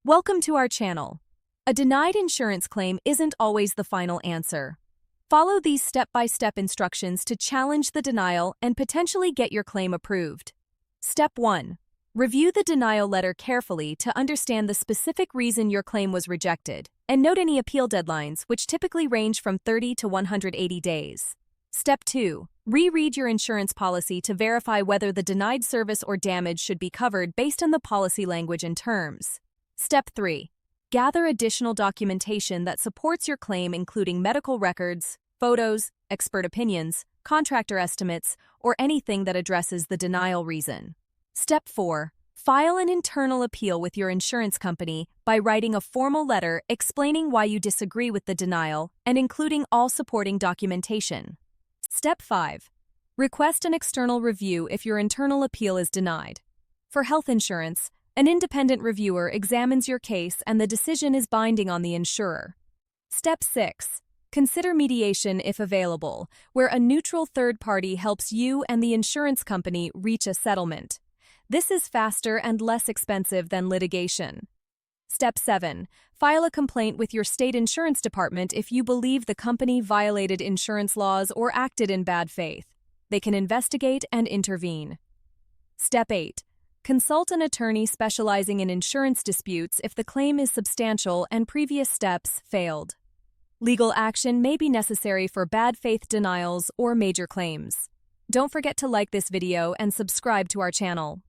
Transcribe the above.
Welcome to our channel. A denied insurance claim isn't always the final answer. Follow these step-by-step instructions to challenge the denial and potentially get your claim approved. Step 1. Review the denial letter carefully to understand the specific reason your claim was rejected, and note any appeal deadlines, which typically range from 30 to 180 days. Step 2. Reread your insurance policy to verify whether the denied service or damage should be covered based on the policy language and terms. Step 3. Gather additional documentation that supports your claim, including medical records, photos, expert opinions, contractor estimates, or anything that addresses the denial reason. Step 4. File an internal appeal with your insurance company by writing a formal letter explaining why you disagree with the denial and including all supporting documentation. Step 5. Request an external review if your internal appeal is denied. For health insurance, an independent reviewer examines your case and the decision is binding on the insurer. Step 6. Consider mediation if available, where a neutral third party helps you and the insurance company reach a settlement. This is faster and less expensive than litigation. Step 7. File a complaint with your state insurance department if you believe the company violated insurance laws or acted in bad faith. They can investigate and intervene. Step 8. Consult an attorney specializing in insurance disputes if the claim is substantial and previous steps failed. Legal action may be necessary for bad faith denials or major claims. Don't forget to like this video and subscribe to our channel.